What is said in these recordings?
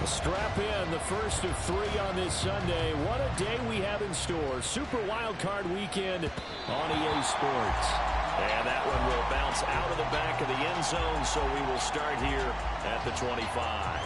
strap in, the first of 3 on this Sunday. What a day we have in store. Super Wild Card Weekend on EA Sports. And that one will bounce out of the back of the end zone, so we will start here at the 25.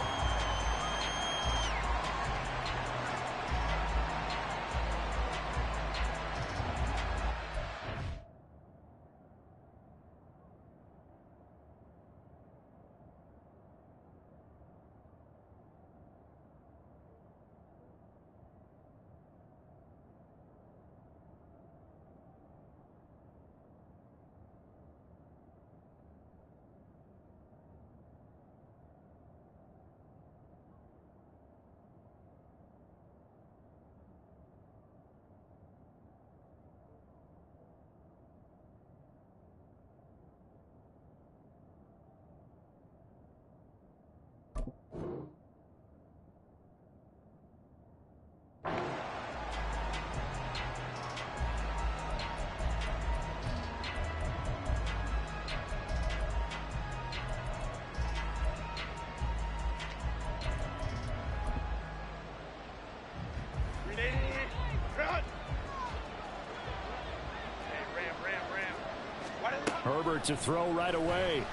Herbert to throw right away.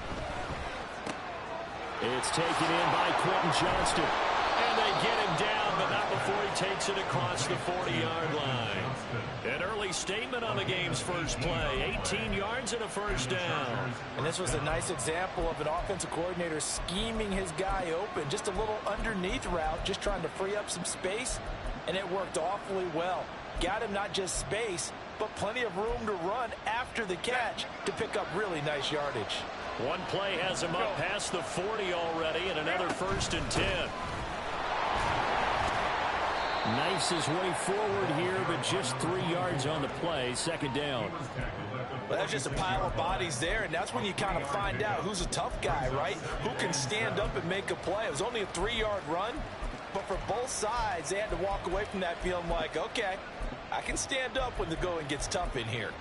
It's taken in by Quentin Johnston. And they get him down, but not before he takes it across the 40-yard line. An early statement on the game's first play. 18 yards and a first down. And this was a nice example of an offensive coordinator scheming his guy open. Just a little underneath route, just trying to free up some space. And it worked awfully well. Got him not just space, but plenty of room to run after the catch to pick up really nice yardage. One play has him up past the 40 already, and another 1st and 10. Knifes his way forward here, but just 3 yards on the play. 2nd down. Well, that's just a pile of bodies there, and that's when you kind of find out who's a tough guy, right? Who can stand up and make a play. It was only a 3-yard run, but for both sides, they had to walk away from that feeling like, okay, I can stand up when the going gets tough in here.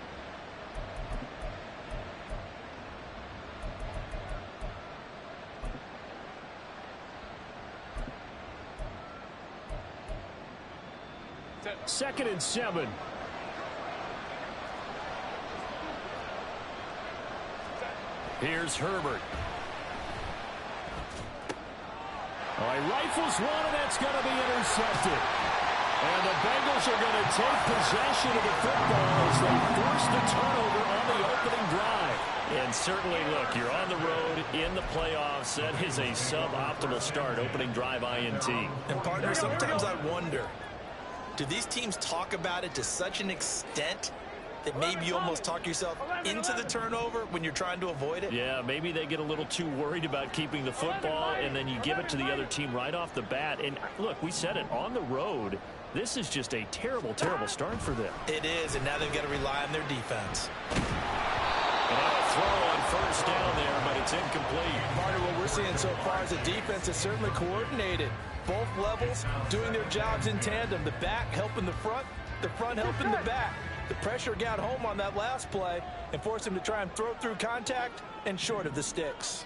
Second and 7. Here's Herbert. Oh, he rifles one, and that's going to be intercepted. And the Bengals are going to take possession of the football as they force the turnover on the opening drive. And certainly, look, you're on the road in the playoffs. That is a suboptimal start, opening drive INT. And, partner, sometimes I wonder, do these teams talk about it to such an extent that maybe you almost talk yourself into the turnover when you're trying to avoid it? Yeah, maybe they get a little too worried about keeping the football, and then you give it to the other team right off the bat. And, look, we said it, on the road, this is just a terrible, terrible start for them. It is, and now they've got to rely on their defense. And a throw on 1st down there, but it's incomplete. Part of what we're seeing so far is the defense is certainly coordinated. Both levels doing their jobs in tandem. The back helping the front helping the back. The pressure got home on that last play and forced him to try and throw through contact and short of the sticks.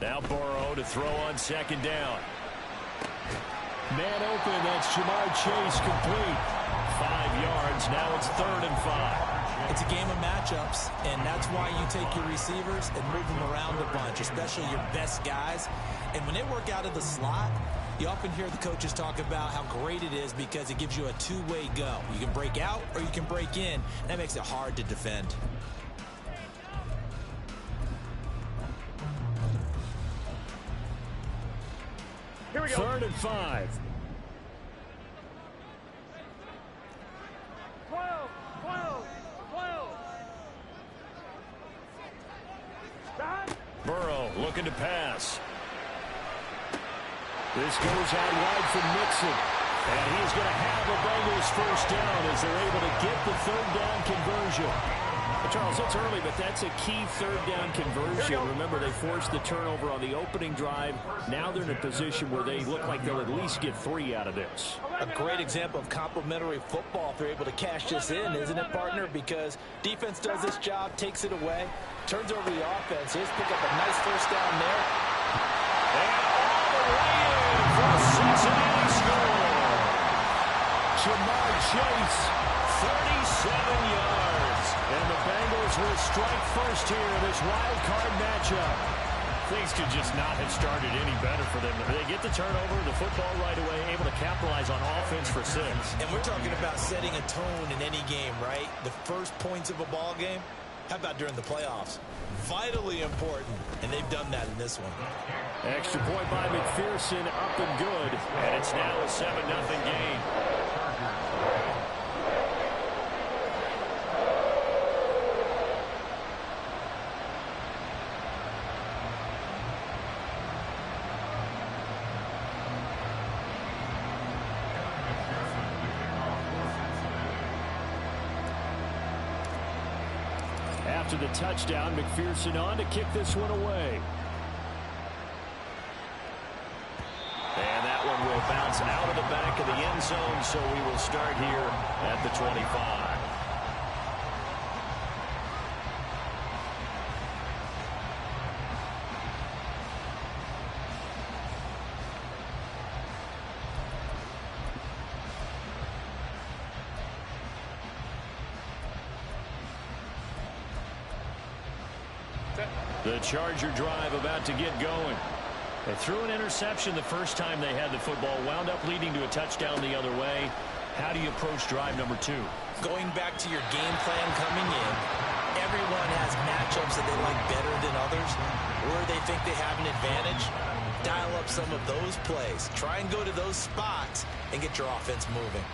Now Burrow to throw on 2nd down. Man open, that's Jamar Chase, complete. 5 yards, now it's 3rd and 5. It's a game of matchups, and that's why you take your receivers and move them around a bunch, especially your best guys. And when they work out of the slot, you often hear the coaches talk about how great it is because it gives you a two-way go. You can break out or you can break in. That makes it hard to defend. Here we go. 3rd and 5. 12. Burrow looking to pass. This goes out wide from Mixon. And he's going to have the Bengals 1st down as they're able to get the 3rd down conversion. Charles, it's early, but that's a key 3rd down conversion. Remember, they forced the turnover on the opening drive. Now they're in a position where they look like they'll at least get 3 out of this. A great example of complementary football if they're able to cash this in, isn't it, partner? Because defense does this job, takes it away, turns over the offense. Here's pick up a nice 1st down there. And all the way in for Cincinnati score. Ja'Marr Chase, 37 yards. and the Bengals will strike first here in this wild card matchup. Things could just not have started any better for them. They get the turnover, the football right away, able to capitalize on offense for 6. And we're talking about setting a tone in any game, right? The first points of a ball game. How about during the playoffs? Vitally important, and they've done that in this one. Extra point by McPherson, up and good. And it's now a 7-0 game. After the touchdown, McPherson on to kick this one away. And that one will bounce out of the back of the end zone, so we will start here at the 25. The Charger drive about to get going. They threw an interception the first time they had the football, wound up leading to a touchdown the other way. How do you approach drive number 2? Going back to your game plan coming in, everyone has matchups that they like better than others, where they think they have an advantage. Dial up some of those plays. Try and go to those spots and get your offense moving.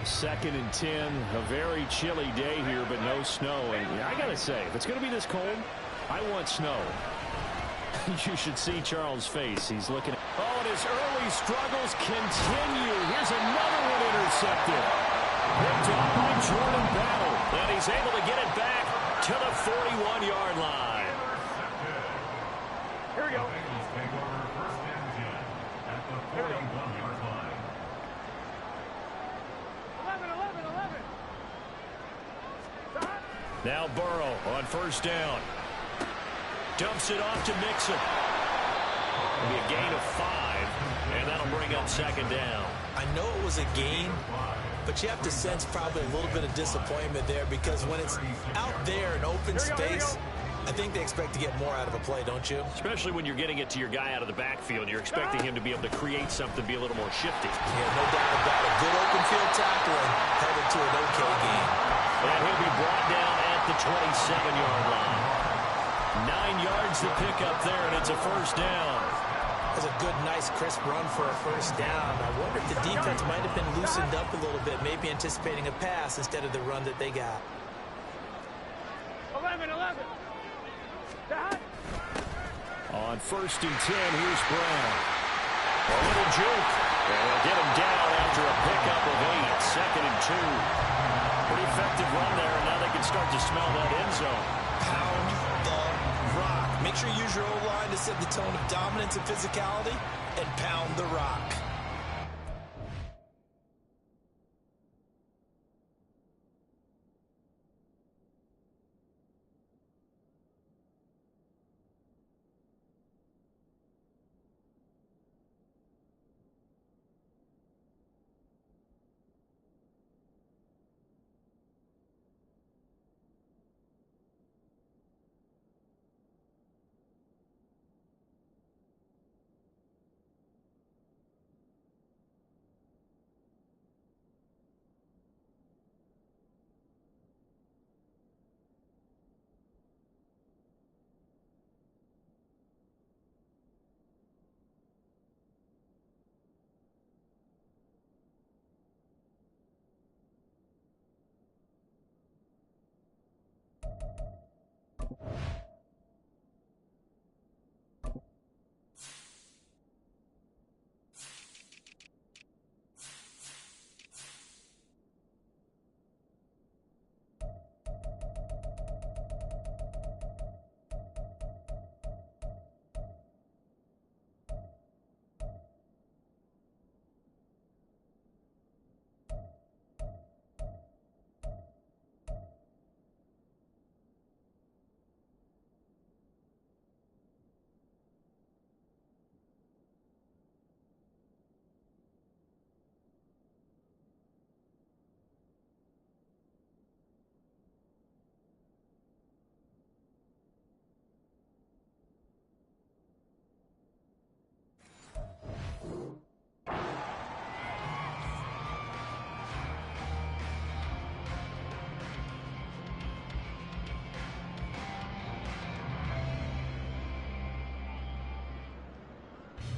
Second and 10, a very chilly day here, but no snow. And I got to say, if it's going to be this cold, I want snow. You should see Charles' face. He's looking at... Oh, and his early struggles continue. Here's another one intercepted. Picked up by Jordan Battle. And he's able to get it back to the 41-yard line. Here we go. Take over first and 10 at the 41-yard line. 11. Now Burrow on first down. Dumps it off to Mixon. It'll be a gain of 5, and that'll bring up second down. I know it was a gain, but you have to sense probably a little bit of disappointment there, because when it's out there in open space, I think they expect to get more out of a play, don't you? Especially when you're getting it to your guy out of the backfield. You're expecting him to be able to create something, be a little more shifty. Yeah, no doubt about it. Good open field tackling headed to an okay game. And he'll be brought down at the 27-yard line. 9 yards to pick up there, and it's a first down. That's a good, nice, crisp run for a first down. I wonder if the defense might have been loosened up a little bit, maybe anticipating a pass instead of the run that they got. 11. On first and 10, here's Brown. A little juke. And they'll get him down after a pickup of 8. Second and 2. Pretty effective run there, and now they can start to smell that end zone. Pound the rock. Make sure you use your O-line to set the tone of dominance and physicality, and pound the rock.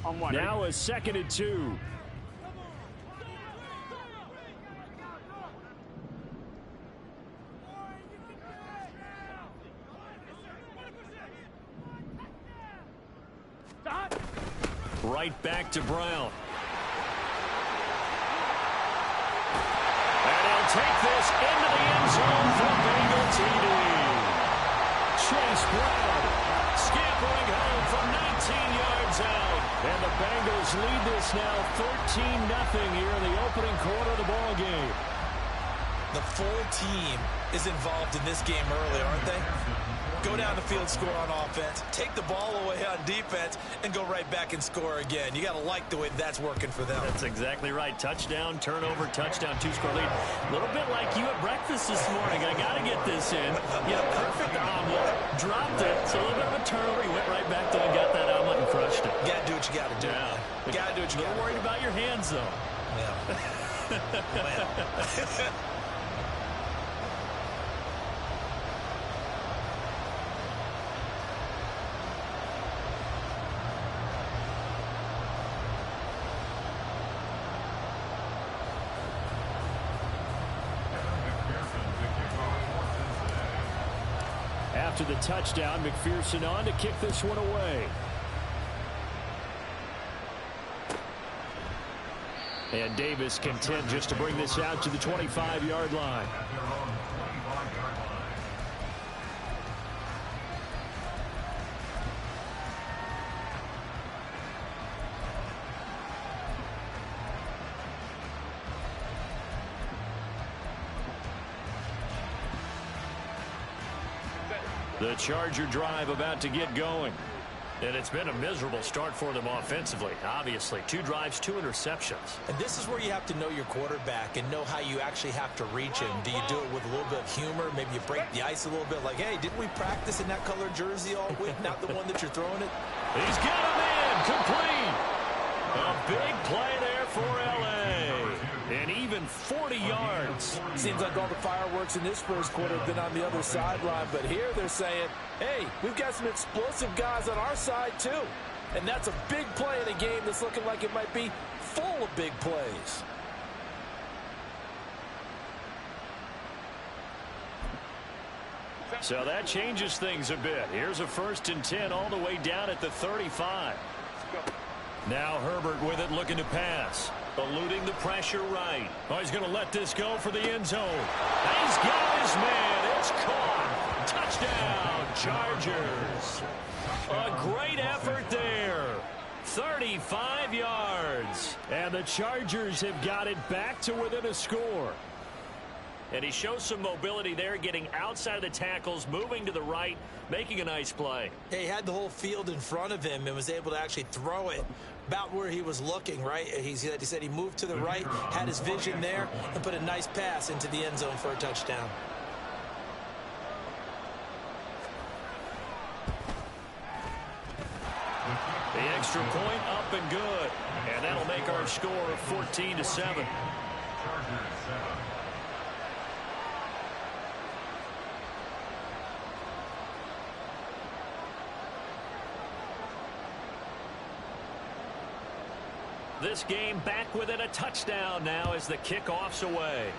Now a 2nd and 2. Right back to Brown. And he'll take this into the end zone for Bengal TD. Chase Brown scampering home from 19 yards out. And the Bengals lead this now 13-0 here in the opening quarter of the ball game. The full team is involved in this game early, aren't they? Go down the field, score on offense, take the ball away on defense, and go right back and score again. You got to like the way that's working for them. That's exactly right. Touchdown, turnover, touchdown, 2-score lead. A little bit like you at breakfast this morning. I got to get this in. You had a perfect omelet, dropped it. So a little bit of a turnover. You went right back there and got that omelet and crushed it. You got to do what you got to do. Yeah. You got to do what you got to do. A little worried about your hands, though. Yeah. Well. After the touchdown, McPherson on to kick this one away. And Davis content just to bring this out to the 25-yard line. The Charger drive about to get going. And it's been a miserable start for them offensively. Obviously, 2 drives, 2 interceptions. And this is where you have to know your quarterback and know how you actually have to reach him. Do you do it with a little bit of humor? Maybe you break the ice a little bit like, hey, didn't we practice in that colored jersey all week? Not the one that you're throwing it. He's got him in. Complete. A big play there for L.A. And even 40 yards. Seems like all the fireworks in this first quarter have been on the other sideline, but here they're saying, hey, we've got some explosive guys on our side too. And that's a big play in a game that's looking like it might be full of big plays. So that changes things a bit. Here's a 1st and 10 all the way down at the 35. Now Herbert with it, looking to pass. Eluding the pressure right. Oh, he's going to let this go for the end zone. He's got his man. It's caught. Touchdown, Chargers. A great effort there. 35 yards. And the Chargers have got it back to within a score. And he shows some mobility there, getting outside of the tackles, moving to the right, making a nice play. He had the whole field in front of him and was able to actually throw it about where he was looking, right? He said he moved to the right, had his vision there, and put a nice pass into the end zone for a touchdown. The extra point up and good. And that'll make our score 14-7. This game back within a touchdown now as the kickoff's away.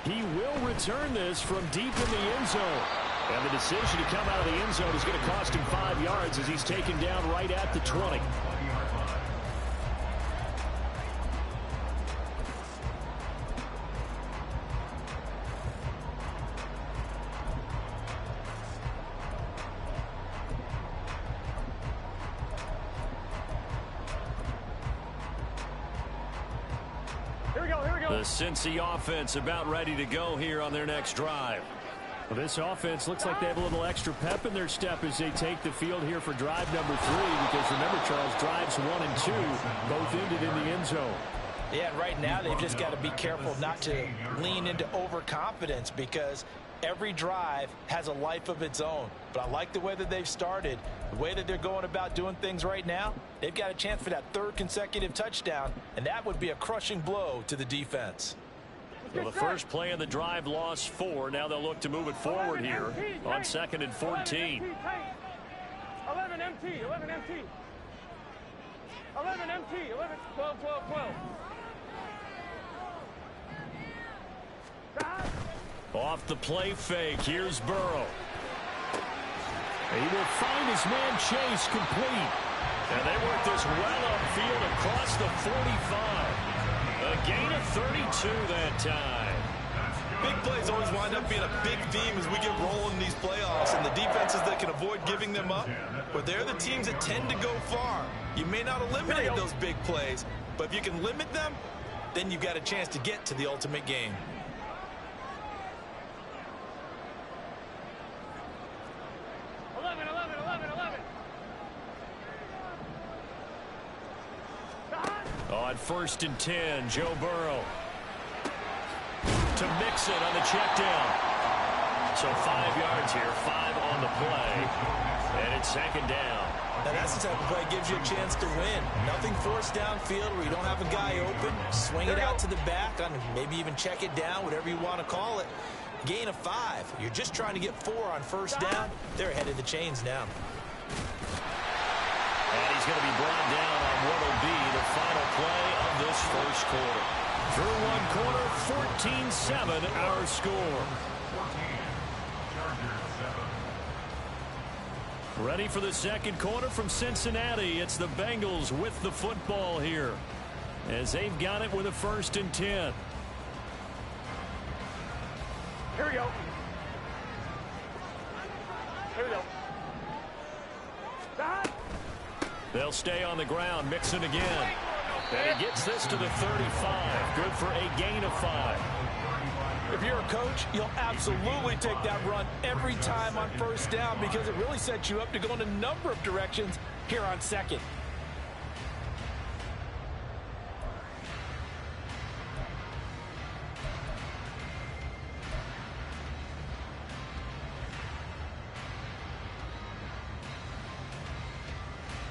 He will return this from deep in the end zone. And the decision to come out of the end zone is going to cost him 5 yards as he's taken down right at the 20. The Cincy offense about ready to go here on their next drive. Well, this offense looks like they have a little extra pep in their step as they take the field here for drive number 3. Because remember, Charles, drives 1 and 2 both ended in the end zone. Yeah, and right now they've just got to be careful not to lean into overconfidence because every drive has a life of its own. But I like the way that they've started, the way that they're going about doing things right now. They've got a chance for that 3rd consecutive touchdown, and that would be a crushing blow to the defense. Well, the first play in the drive lost 4. Now they'll look to move it forward here on 2nd and 14. MT, 11 MT. 11 MT, 11, 12, 12, 12. Off the play fake, here's Burrow. He will find his man Chase complete. And they work this well upfield across the 45. A gain of 32 that time. Big plays always wind up being a big theme as we get rolling in these playoffs, and the defenses that can avoid giving them up, but they're the teams that tend to go far. You may not eliminate those big plays, but if you can limit them, then you've got a chance to get to the ultimate game. On 1st and 10, Joe Burrow. To Mixon on the check down. So 5 yards here, 5 on the play. And it's 2nd down. Now that's the type of play that gives you a chance to win. Nothing forced downfield where you don't have a guy open. Swing it out to the back, on maybe even check it down, whatever you want to call it. Gain of 5. You're just trying to get 4 on 1st down. They're ahead of the chains now. And he's going to be brought down on what will be the final play of this 1st quarter. Through 1 quarter, 14-7 our score. Ready for the 2nd quarter from Cincinnati. It's the Bengals with the football here as they've got it with a 1st and 10. Here we go. Here we go. They'll stay on the ground. Mixon again. And he gets this to the 35. Good for a gain of 5. If you're a coach, you'll absolutely take that run every time on 1st down because it really sets you up to go in a number of directions here on 2nd.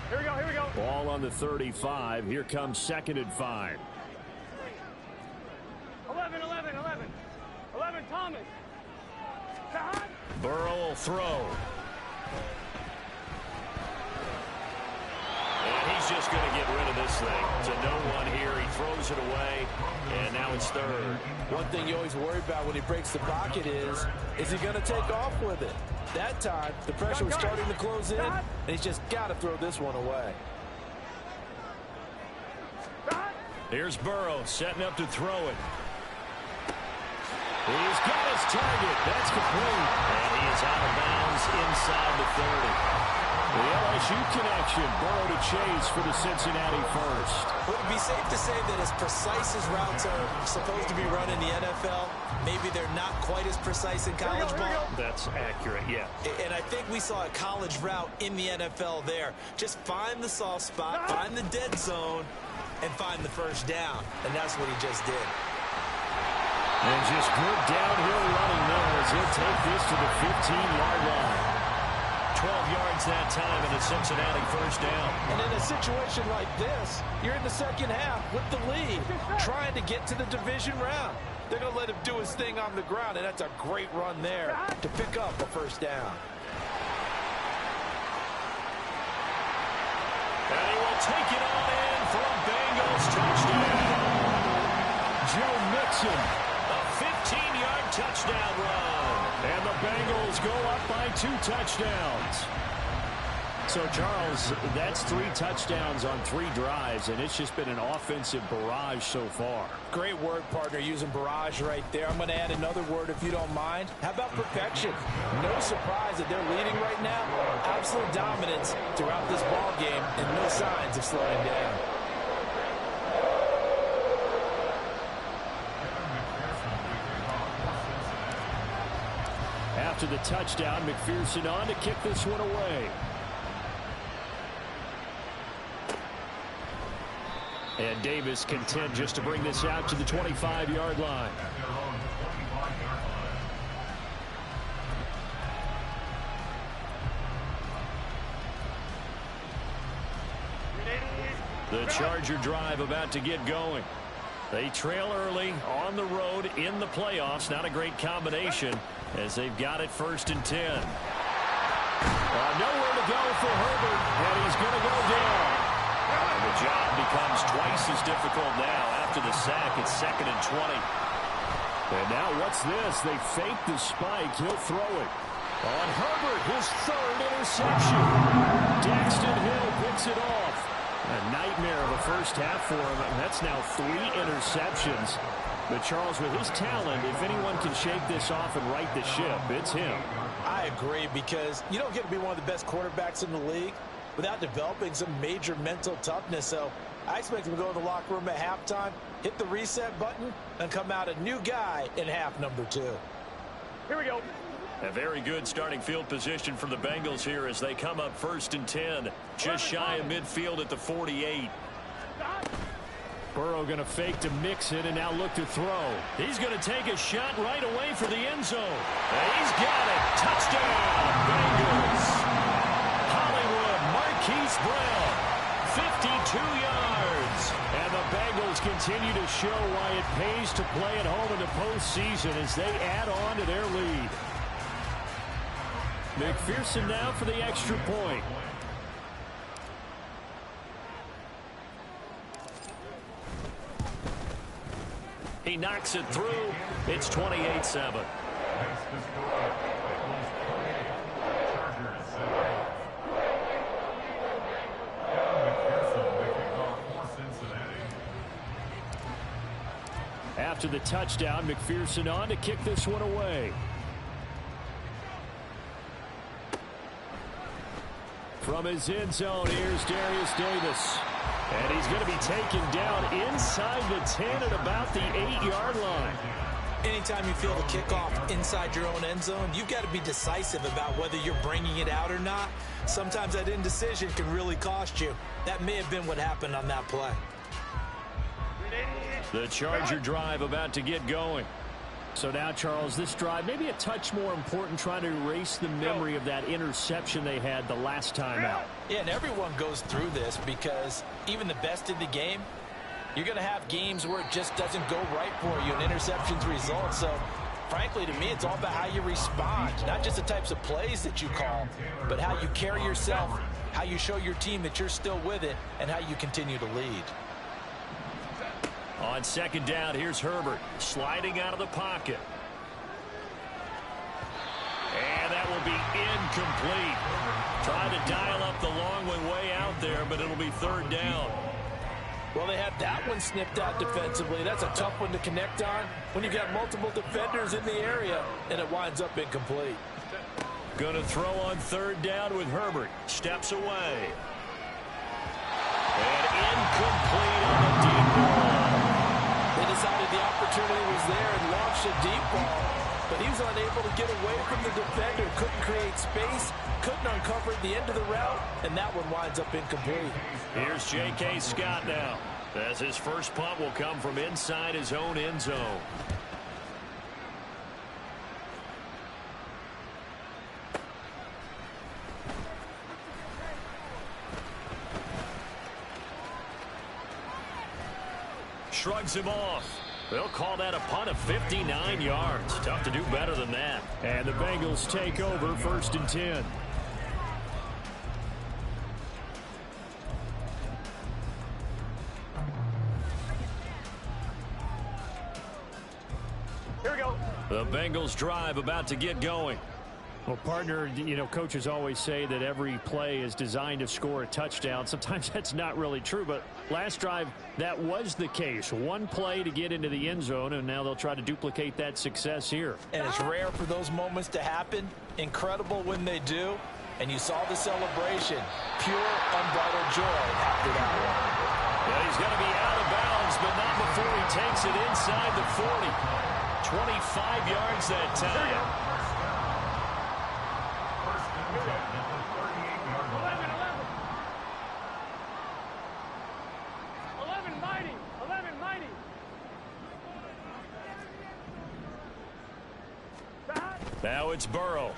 Here we go, here we go. Ball on the 35. Here comes 2nd and 5. 11, 11, 11. 11, Thomas. Burrow will throw. And he's just going to get rid of this thing to no one here. He throws it away, and now it's 3rd. One thing you always worry about when he breaks the pocket is he going to take off with it? That time, the pressure was starting to close in, and he's just got to throw this one away. Here's Burrow setting up to throw it. He's got his target. That's complete. And he is out of bounds inside the 30. The LSU connection. Burrow to Chase for the Cincinnati 1st. Would it be safe to say that as precise as routes are supposed to be run in the NFL, maybe they're not quite as precise in college ball? That's accurate, yeah. And I think we saw a college route in the NFL there. Just find the soft spot, find the dead zone, and find the 1st down. And that's what he just did. And just good downhill running there as he'll take this to the 15-yard line. 12 yards that time and a Cincinnati 1st down. And in a situation like this, you're in the 2nd half with the lead, trying to get to the division round. They're going to let him do his thing on the ground, and that's a great run there to pick up a 1st down. And he will take it on in for a Bengals touchdown. Joe Mixon. A 15-yard touchdown run. And the Bengals go up by 2 touchdowns. So, Charles, that's 3 touchdowns on 3 drives, and it's just been an offensive barrage so far. Great word, partner, using barrage right there. I'm going to add another word if you don't mind. How about perfection? No surprise that they're leading right now. Absolute dominance throughout this ball game and no signs of slowing down. After the touchdown, McPherson on to kick this one away. And Davis content just to bring this out to the 25-yard line. The Charger drive about to get going. They trail early on the road in the playoffs. Not a great combination as they've got it 1st and 10. Nowhere to go for Herbert, is going to go down. And the job becomes twice as difficult now after the sack. It's 2nd and 20. And now what's this? They fake the spike. He'll throw it. On Herbert, his 3rd interception. Daxton Hill picks it off. A nightmare of a first half for him. And that's now 3 interceptions. But Charles, with his talent, if anyone can shake this off and right the ship, it's him. I agree, because you don't get to be one of the best quarterbacks in the league without developing some major mental toughness. So I expect him to go in the locker room at halftime, hit the reset button, and come out a new guy in half number 2. Here we go. A very good starting field position for the Bengals here as they come up 1st and 10. Just shy of midfield at the 48. Burrow going to fake to mix it and now look to throw. He's going to take a shot right away for the end zone. And he's got it. Touchdown, Bengals. Hollywood Marquise Brown, 52 yards. And the Bengals continue to show why it pays to play at home in the postseason as they add on to their lead. McPherson now for the extra point. He knocks it through. It's 28-7. After the touchdown, McPherson on to kick this one away. From his end zone, here's Darius Davis. And he's going to be taken down inside the 10 at about the 8-yard line. Anytime you feel the kickoff inside your own end zone, you've got to be decisive about whether you're bringing it out or not. Sometimes that indecision can really cost you. That may have been what happened on that play. The Charger drive about to get going. So now, Charles, this drive maybe a touch more important, trying to erase the memory of that interception they had the last time out. Yeah, and everyone goes through this because even the best in the game, you're going to have games where it just doesn't go right for you, and interceptions result. So, frankly, to me, it's all about how you respond, not just the types of plays that you call, but how you carry yourself, how you show your team that you're still with it, and how you continue to lead. On 2nd down, here's Herbert sliding out of the pocket. And that will be incomplete. Trying to dial up the long one way out there, but it'll be 3rd down. Well, they had that one snipped out defensively. That's a tough one to connect on when you've got multiple defenders in the area, and it winds up incomplete. Going to throw on 3rd down with Herbert. Steps away. And incomplete on the deep ball. They decided the opportunity was there and launched a deep ball, but he was unable to get away from the defender, couldn't create space, couldn't uncover the end of the route, and that one winds up incomplete. Here's J.K. Scott now, as his first punt will come from inside his own end zone. Shrugs him off. They'll call that a punt of 59 yards. Tough to do better than that. And the Bengals take over 1st and 10. Here we go. The Bengals drive about to get going. Well, partner, you know, coaches always say that every play is designed to score a touchdown. Sometimes that's not really true, but last drive, that was the case. One play to get into the end zone, and now they'll try to duplicate that success here. And it's rare for those moments to happen. Incredible when they do. And you saw the celebration. Pure, unbridled joy after that one. Well, he's going to be out of bounds, but not before he takes it inside the 40. 25 yards that time. 11 mighty. 11 mighty. Now it's Burrow.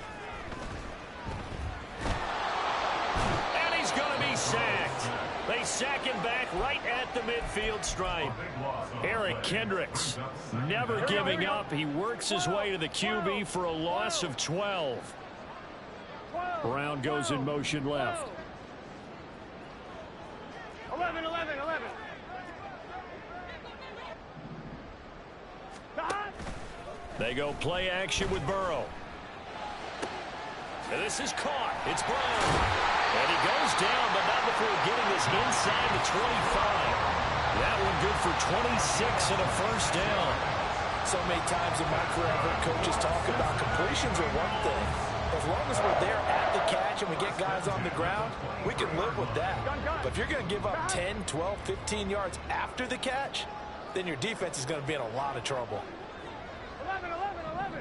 And he's going to be sacked. They sack him back right at the midfield stripe. Eric Kendricks never giving up. He works his way to the QB for a loss of 12. Brown goes in motion left. 11, 11, 11. They go play action with Burrow. And this is caught. It's Brown. And he goes down, but not before getting this inside the 25. That one good for 26 and a first down. So many times in my career, I've heard coaches talk about completions are one thing. As long as we're there at the catch and we get guys on the ground, we can live with that. But if you're going to give up 10, 12, 15 yards after the catch, then your defense is going to be in a lot of trouble. 11, 11, 11.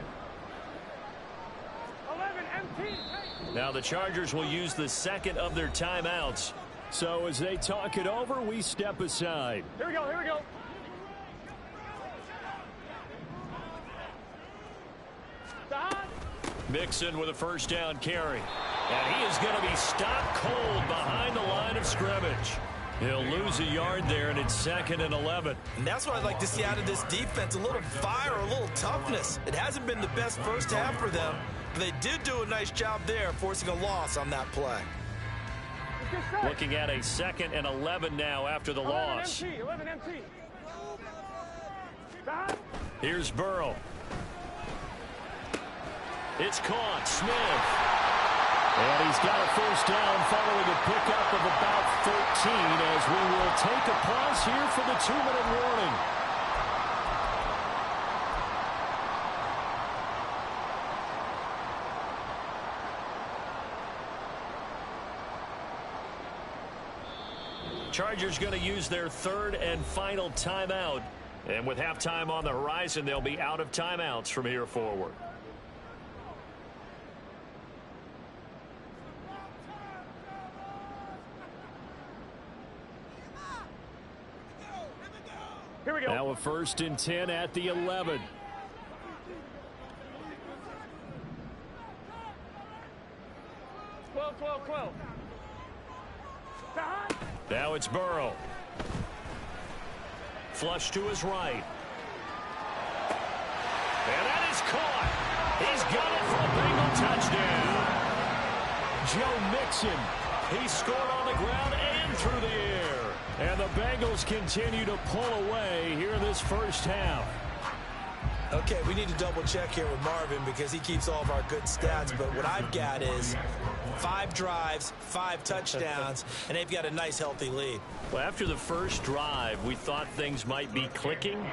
11, MT. Now the Chargers will use the second of their timeouts. So as they talk it over, we step aside. Here we go, here we go. Mixon with a first down carry. And he is going to be stopped cold behind the line of scrimmage. He'll lose a yard there, and it's 2nd and 11. And that's what I'd like to see out of this defense, a little fire, a little toughness. It hasn't been the best first half for them, but they did do a nice job there, forcing a loss on that play. Looking at a 2nd and 11 now after the loss. 11 MT. Here's Burrow. It's caught. Smith. And he's got a first down following a pickup of about 13 as we will take a pause here for the 2-minute warning. Chargers going to use their 3rd and final timeout. And with halftime on the horizon, they'll be out of timeouts from here forward. Here we go. Now a 1st and 10 at the 11. Now it's Burrow. Flush to his right. And that is caught. He's got it for a Bengal touchdown. Joe Mixon. He scored on the ground and through the air. And the Bengals continue to pull away here in this first half. Okay, we need to double check here with Marvin because he keeps all of our good stats, but what I've got is 5 drives, 5 touchdowns, and they've got a nice healthy lead. Well, after the first drive, we thought things might be clicking.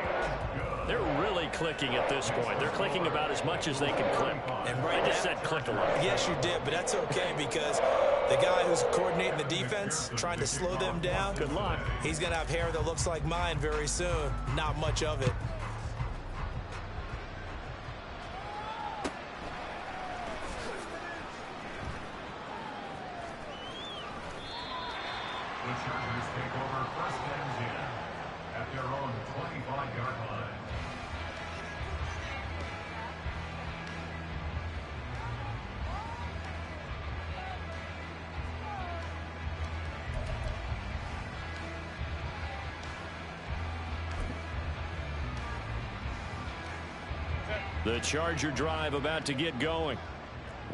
They're really clicking at this point. They're clicking about as much as they can click. And right I just now, said click a lot. Yes, you did, but that's okay because the guy who's coordinating the defense, trying to slow them down, Good luck. he's going to have hair that looks like mine very soon. Not much of it. The Chargers take over 1st and 10 at their own 25-yard line. The Charger drive about to get going.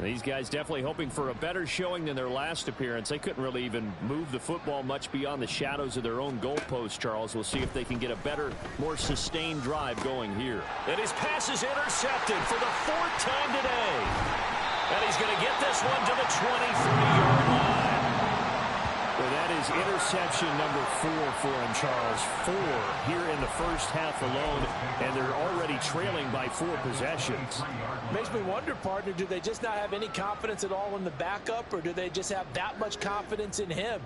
These guys definitely hoping for a better showing than their last appearance. They couldn't really even move the football much beyond the shadows of their own goalpost, Charles. We'll see if they can get a better, more sustained drive going here. And his pass is intercepted for the 4th time today. And he's going to get this one to the 23-yard line. Well, that is interception number 4 for him, Charles. 4 here in the first half alone, and they're already trailing by 4 possessions. Makes me wonder, partner, do they just not have any confidence at all in the backup, or do they just have that much confidence in him?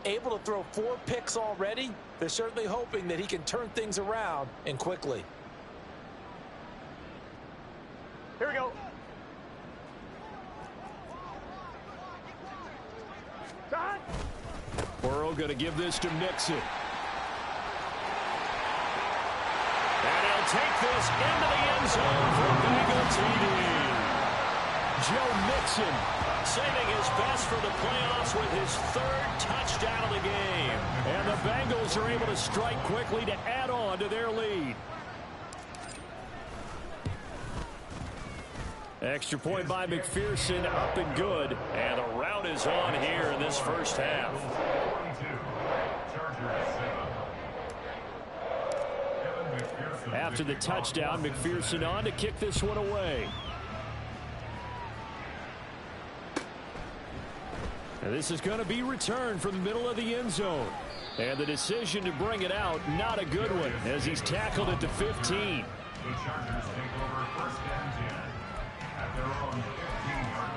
Able to throw 4 picks already, they're certainly hoping that he can turn things around and quickly. Here we go. Burrow going to give this to Mixon. And he'll take this into the end zone for a Bengal TD. Joe Mixon Saving his best for the playoffs with his 3rd touchdown of the game. And the Bengals are able to strike quickly to add on to their lead. Extra point by McPherson, up and good. And the route is on here in this first half. After the touchdown, McPherson on to kick this one away. And this is going to be returned from the middle of the end zone. And the decision to bring it out, not a good one, as he's tackled at the 15. The Chargers take over first and 10 at their own 15-yard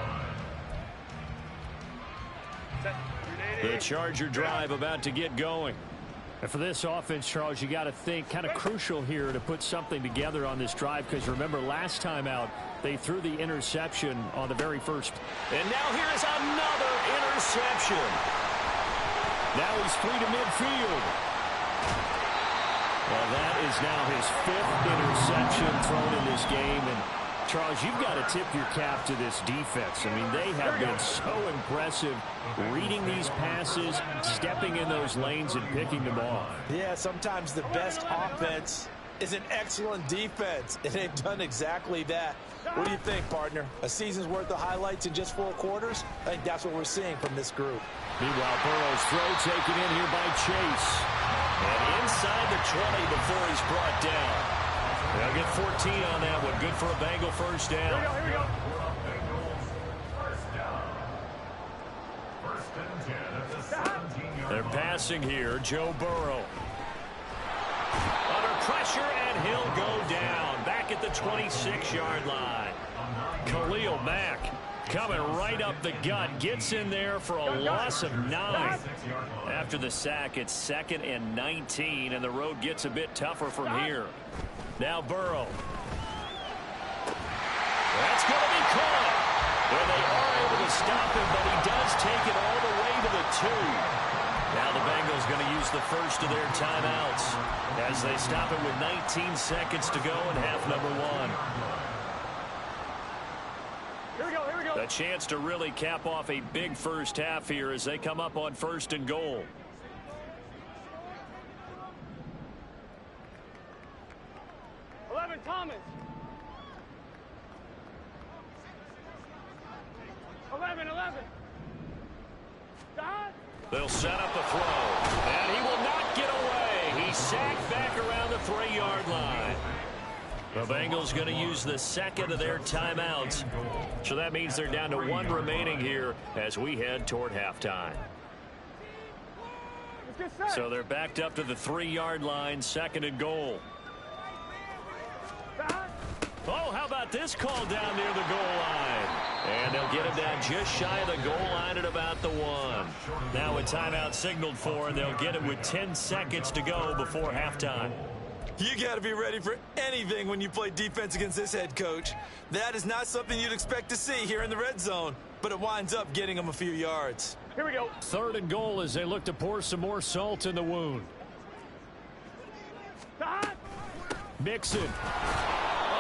line. The Charger drive about to get going. And for this offense, Charles, you got to think kind of crucial here to put something together on this drive, because remember last time out they threw the interception on the very first. And now here's another interception. Now he's free to midfield. Well, that is now his 5th interception thrown in this game. And Charles, you've got to tip your cap to this defense. I mean, they have been so impressive reading these passes, stepping in those lanes and picking them off. Yeah, sometimes the best offense is an excellent defense, and they've done exactly that. What do you think, partner? A season's worth of highlights in just 4 quarters? I think that's what we're seeing from this group. Meanwhile, Burrow's throw taken in here by Chase. And inside the 20 before he's brought down. They'll get 14 on that one. Good for a Bengal first down. Here we go. First and 10 at the 17-yard They're line. passing here. Joe Burrow. Under pressure, and he'll go down. Back at the 26-yard line. Khalil Mack coming right up the gut. Gets in there for a loss of 9. After the sack, it's 2nd and 19, and the road gets a bit tougher from here. Now Burrow. That's going to be caught. Well, they are able to stop him, but he does take it all the way to the 2. Now the Bengals going to use the first of their timeouts as they stop it with 19 seconds to go in half number 1. Here we go. A chance to really cap off a big first half here as they come up on 1st and goal. Thomas. 11. Dot. They'll set up the throw, and he will not get away. He's sacked back around the 3-yard line. The Bengals going to use the 2nd of their timeouts. So that means they're down to 1 remaining here as we head toward halftime. So they're backed up to the 3-yard line, 2nd and goal. Oh, how about this call down near the goal line? And they'll get him down just shy of the goal line at about the 1. Now a timeout signaled for, and they'll get it with 10 seconds to go before halftime. You got to be ready for anything when you play defense against this head coach. That is not something you'd expect to see here in the red zone, but it winds up getting them a few yards. Here we go. 3rd and goal as they look to pour some more salt in the wound. Dot. Mixon.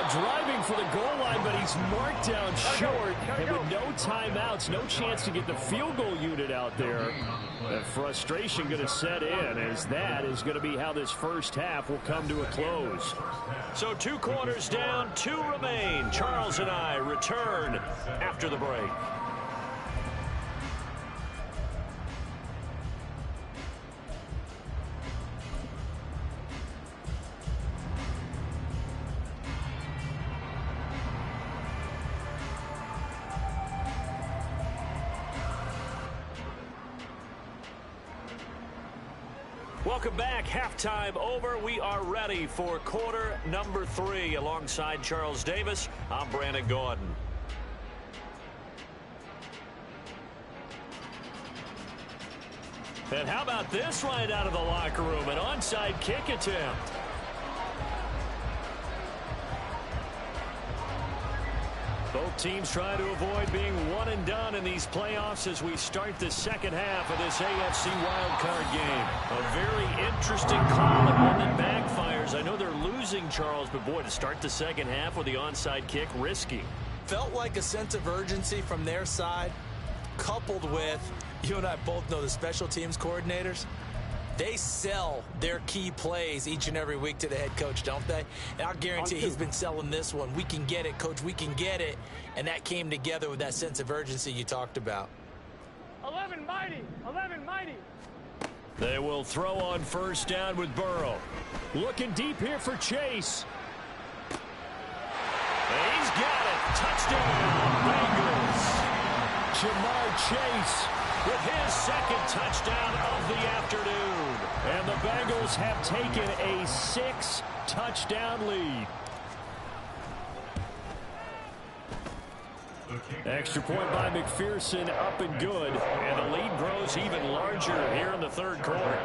Driving for the goal line, but he's marked down short. And with no timeouts, no chance to get the field goal unit out there. The frustration going to set in, as that is going to be how this first half will come to a close. So 2 quarters down, 2 remain. Charles and I return after the break. Welcome back. Halftime over. We are ready for quarter number 3. Alongside Charles Davis, I'm Brandon Gordon. And how about this right out of the locker room? An onside kick attempt. Both teams try to avoid being one and done in these playoffs as we start the second half of this AFC wildcard game. A very interesting call and one that backfires. I know they're losing, Charles, but boy, to start the second half with the onside kick, risky. Felt like a sense of urgency from their side, coupled with, you and I both know the special teams coordinators. They sell their key plays each and every week to the head coach, don't they? And I'll guarantee he's been selling this one. We can get it, coach. We can get it. And that came together with that sense of urgency you talked about. 11 mighty. They will throw on first down with Burrow. Looking deep here for Chase. He's got it. Touchdown, Bengals. Jamar Chase With his second touchdown of the afternoon. And the Bengals have taken a 6-touchdown lead. Extra point by McPherson, up and good. And the lead grows even larger here in the third quarter.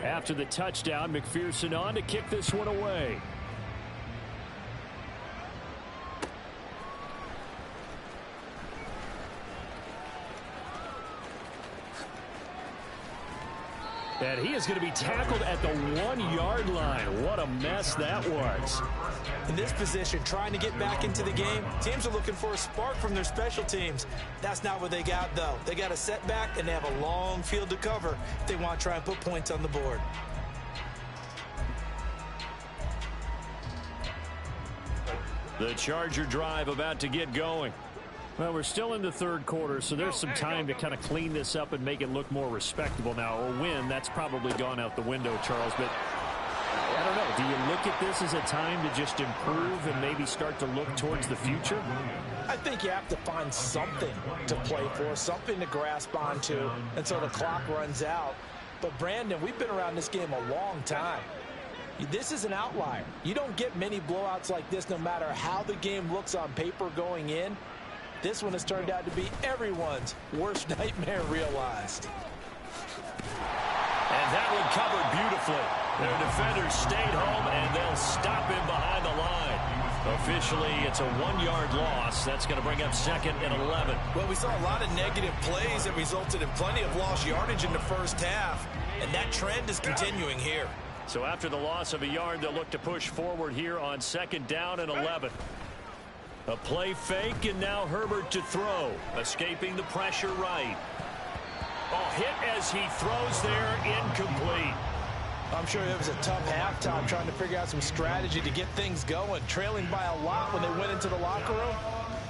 After the touchdown, McPherson on to kick this one away. And he is going to be tackled at the 1-yard line. What a mess that was. In this position, trying to get back into the game, teams are looking for a spark from their special teams. That's not what they got, though. They got a setback, and they have a long field to cover if they want to try and put points on the board. The Charger drive about to get going. Well, we're still in the third quarter, so there's some time to kind of clean this up and make it look more respectable now. A win, that's probably gone out the window, Charles, but I don't know. Do you look at this as a time to just improve and maybe start to look towards the future? I think you have to find something to play for, something to grasp onto until the clock runs out. But, Brandon, we've been around this game a long time. This is an outlier. You don't get many blowouts like this no matter how the game looks on paper going in. This one has turned out to be everyone's worst nightmare realized. And that one covered beautifully. Their defenders stayed home, and they'll stop him behind the line. Officially, it's a 1-yard loss. That's going to bring up 2nd and 11. Well, we saw a lot of negative plays that resulted in plenty of lost yardage in the first half, and that trend is continuing here. So after the loss of a yard, they'll look to push forward here on 2nd down and 11. A play fake, and now Herbert to throw. Escaping the pressure right. Oh, hit as he throws there, incomplete. I'm sure it was a tough halftime trying to figure out some strategy to get things going. Trailing by a lot when they went into the locker room.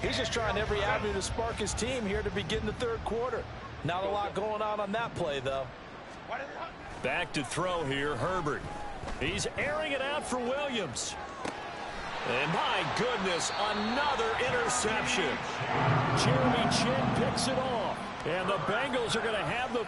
He's just trying every avenue to spark his team here to begin the third quarter. Not a lot going on that play, though. Back to throw here, Herbert. He's airing it out for Williams. And my goodness, another interception. Jeremy Chinn picks it off. And the Bengals are going to have the